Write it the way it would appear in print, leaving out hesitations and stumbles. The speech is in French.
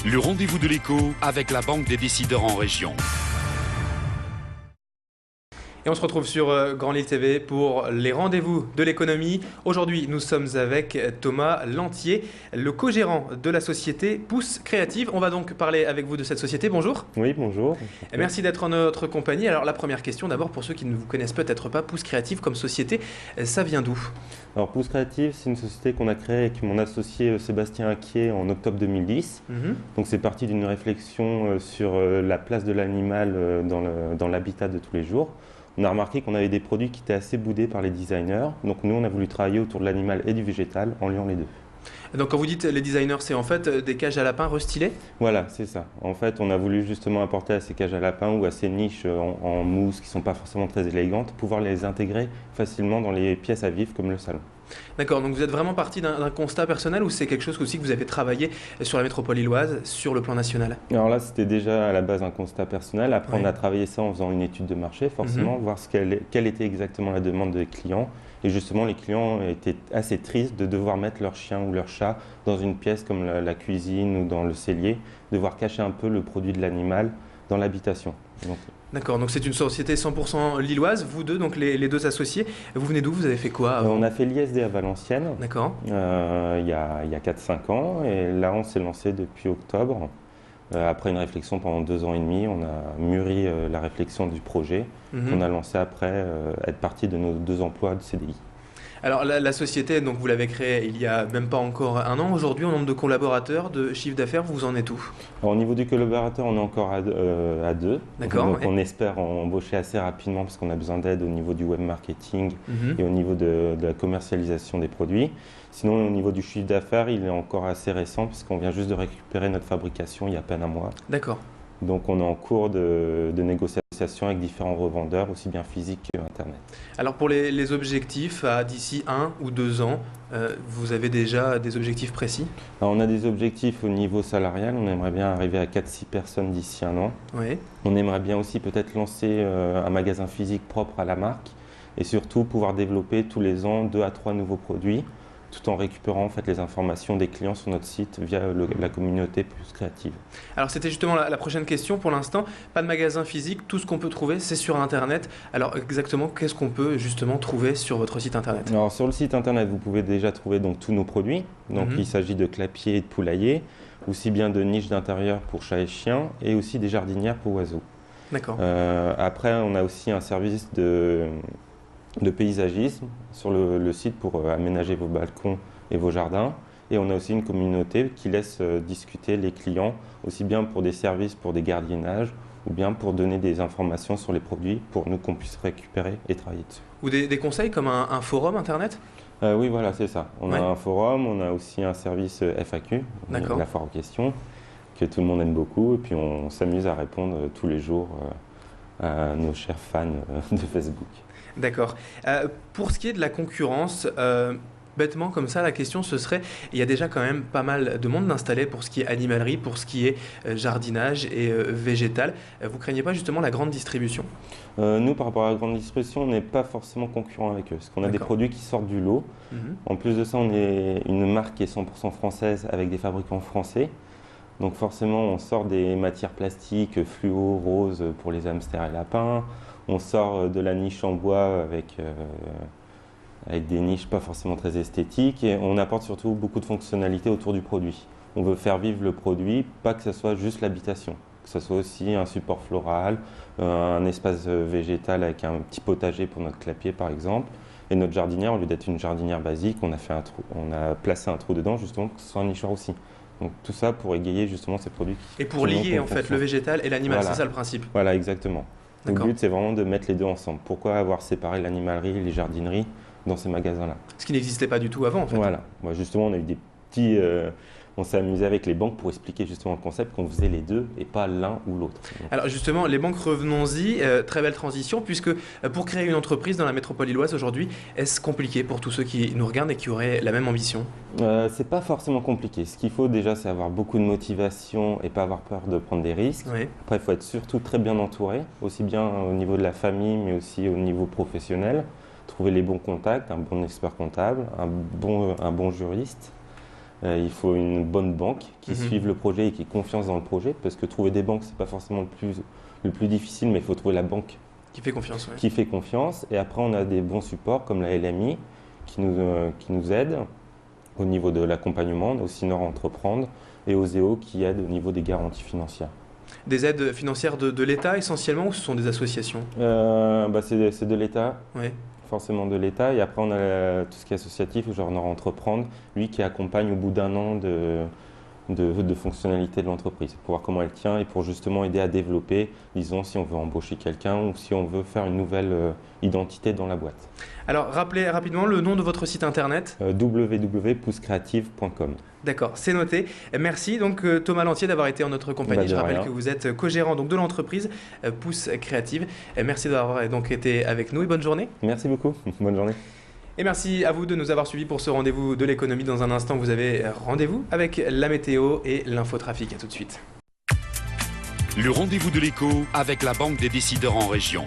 Le rendez-vous de l'écho avec la Banque des décideurs en région. Et on se retrouve sur Grand Lille TV pour les rendez-vous de l'économie. Aujourd'hui, nous sommes avec Thomas Lantier, le co-gérant de la société Pousse Créative. On va donc parler avec vous de cette société. Bonjour. Oui, bonjour. Et merci d'être en notre compagnie. Alors la première question, d'abord pour ceux qui ne vous connaissent peut-être pas, Pousse Créative comme société, ça vient d'où? Alors Pousse Créative, c'est une société qu'on a créée avec mon associé Sébastien Inquiet en octobre 2010. Donc c'est parti d'une réflexion sur la place de l'animal dans l'habitat de tous les jours. On a remarqué qu'on avait des produits qui étaient assez boudés par les designers. Donc nous, on a voulu travailler autour de l'animal et du végétal en liant les deux. Donc quand vous dites les designers, c'est en fait des cages à lapins restylées? Voilà, c'est ça. En fait, on a voulu justement apporter à ces cages à lapins ou à ces niches en mousse qui ne sont pas forcément très élégantes, pouvoir les intégrer facilement dans les pièces à vivre comme le salon. D'accord, donc vous êtes vraiment parti d'un constat personnel ou c'est quelque chose aussi que vous avez travaillé sur la métropole lilloise, sur le plan national? Alors là, c'était déjà à la base un constat personnel. Après, Ouais. on a travaillé ça en faisant une étude de marché, forcément, voir quelle était exactement la demande des clients. Et justement, les clients étaient assez tristes de devoir mettre leur chien ou leur chat dans une pièce comme la cuisine ou dans le cellier, devoir cacher un peu le produit de l'animal dans l'habitation. D'accord, donc c'est une société 100% lilloise, vous deux, donc les deux associés. Vous venez d'où? Vous avez fait quoi avant? On a fait l'ISD à Valenciennes D'accord. il y a 4-5 ans et là, on s'est lancé depuis octobre. Après une réflexion pendant 2 ans et demi, on a mûri la réflexion du projet qu'on a lancé après être parti de nos 2 emplois de CDI. Alors la société, donc vous l'avez créée il y a même pas encore un an. Aujourd'hui, en nombre de collaborateurs, de chiffre d'affaires, vous en êtes où? Alors, au niveau du collaborateur, on est encore à 2. D'accord, Donc ouais. on espère embaucher assez rapidement parce qu'on a besoin d'aide au niveau du web marketing et au niveau de la commercialisation des produits. Sinon, au niveau du chiffre d'affaires, il est encore assez récent parce qu'on vient juste de récupérer notre fabrication il y a à peine un mois. D'accord. Donc on est en cours de négociation avec différents revendeurs, aussi bien physiques qu'Internet. Alors pour les objectifs, d'ici 1 ou 2 ans, vous avez déjà des objectifs précis? Alors, on a des objectifs au niveau salarial, on aimerait bien arriver à 4-6 personnes d'ici un an. Oui. On aimerait bien aussi peut-être lancer un magasin physique propre à la marque et surtout pouvoir développer tous les ans 2 à 3 nouveaux produits tout en récupérant en fait, les informations des clients sur notre site via la communauté Pousse Créative. Alors c'était justement la prochaine question. Pour l'instant, pas de magasin physique, tout ce qu'on peut trouver, c'est sur Internet. Alors exactement, qu'est-ce qu'on peut justement trouver sur votre site Internet? Alors sur le site Internet, vous pouvez déjà trouver donc, tous nos produits. Donc il s'agit de clapiers et de poulaillers, aussi bien de niches d'intérieur pour chats et chiens et aussi des jardinières pour oiseaux. D'accord. Après, on a aussi un service de paysagisme sur le site pour aménager vos balcons et vos jardins. Et on a aussi une communauté qui laisse discuter les clients, aussi bien pour des services, pour des gardiennages, ou bien pour donner des informations sur les produits pour nous qu'on puisse récupérer et travailler dessus. Ou des conseils comme un forum Internet? Oui, voilà, c'est ça. On a un forum, on a aussi un service FAQ, la foire aux questions, que tout le monde aime beaucoup. Et puis on s'amuse à répondre tous les jours à nos chers fans de Facebook. D'accord. Pour ce qui est de la concurrence, bêtement comme ça, la question ce serait, il y a déjà quand même pas mal de monde installé pour ce qui est animalerie, pour ce qui est jardinage et végétal. Vous craignez pas justement la grande distribution? Nous, par rapport à la grande distribution, on n'est pas forcément concurrent avec eux, parce qu'on a des produits qui sortent du lot. En plus de ça, on est une marque qui est 100% française avec des fabricants français. Donc forcément, on sort des matières plastiques fluo, roses pour les hamsters et lapins. On sort de la niche en bois avec des niches pas forcément très esthétiques et on apporte surtout beaucoup de fonctionnalités autour du produit. On veut faire vivre le produit, pas que ce soit juste l'habitation, que ce soit aussi un support floral, un espace végétal avec un petit potager pour notre clapier par exemple. Et notre jardinière, au lieu d'être une jardinière basique, on a placé un trou dedans justement pour que ce soit un nichoir aussi. Donc tout ça pour égayer justement ces produits. Et pour lier en fait le végétal et l'animal, voilà. C'est ça le principe? Voilà, exactement. Le but, c'est vraiment de mettre les deux ensemble. Pourquoi avoir séparé l'animalerie et les jardineries dans ces magasins-là? Ce qui n'existait pas du tout avant, en fait. Voilà. Moi, justement, on a eu des petits... on s'est amusé avec les banques pour expliquer justement le concept qu'on faisait les deux et pas l'un ou l'autre. Alors justement, les banques, revenons-y. Très belle transition, puisque pour créer une entreprise dans la métropole lilloise aujourd'hui, est-ce compliqué pour tous ceux qui nous regardent et qui auraient la même ambition? C'est pas forcément compliqué. Ce qu'il faut déjà, c'est avoir beaucoup de motivation et pas avoir peur de prendre des risques. Oui. Après, il faut être surtout très bien entouré, aussi bien au niveau de la famille, mais aussi au niveau professionnel. Trouver les bons contacts, un bon expert comptable, un bon juriste. Il faut une bonne banque qui suive le projet et qui ait confiance dans le projet, parce que trouver des banques, c'est pas forcément le plus difficile, mais il faut trouver la banque qui fait confiance. Qui fait confiance. Et après, on a des bons supports comme la LMI qui nous aide au niveau de l'accompagnement, aussi Nord Entreprendre et Oseo qui aide au niveau des garanties financières. Des aides financières de l'État essentiellement ou ce sont des associations? C'est de l'État. Oui. Forcément de l'État, et après on a tout ce qui est associatif, genre Nord Entreprendre, lui qui accompagne au bout d'1 an de fonctionnalité de l'entreprise, pour voir comment elle tient et pour justement aider à développer, disons si on veut embaucher quelqu'un ou si on veut faire une nouvelle identité dans la boîte. Alors rappelez rapidement le nom de votre site internet. www.poussecreative.com. D'accord, c'est noté. Merci donc Thomas Lantier d'avoir été en notre compagnie. Je rappelle que vous êtes co-gérant donc de l'entreprise Pousse Créative. Merci d'avoir donc été avec nous et bonne journée. Merci beaucoup, bonne journée. Et merci à vous de nous avoir suivis pour ce rendez-vous de l'économie. Dans un instant, vous avez rendez-vous avec la météo et l'infotrafic. À tout de suite. Le rendez-vous de l'éco avec la Banque des décideurs en région.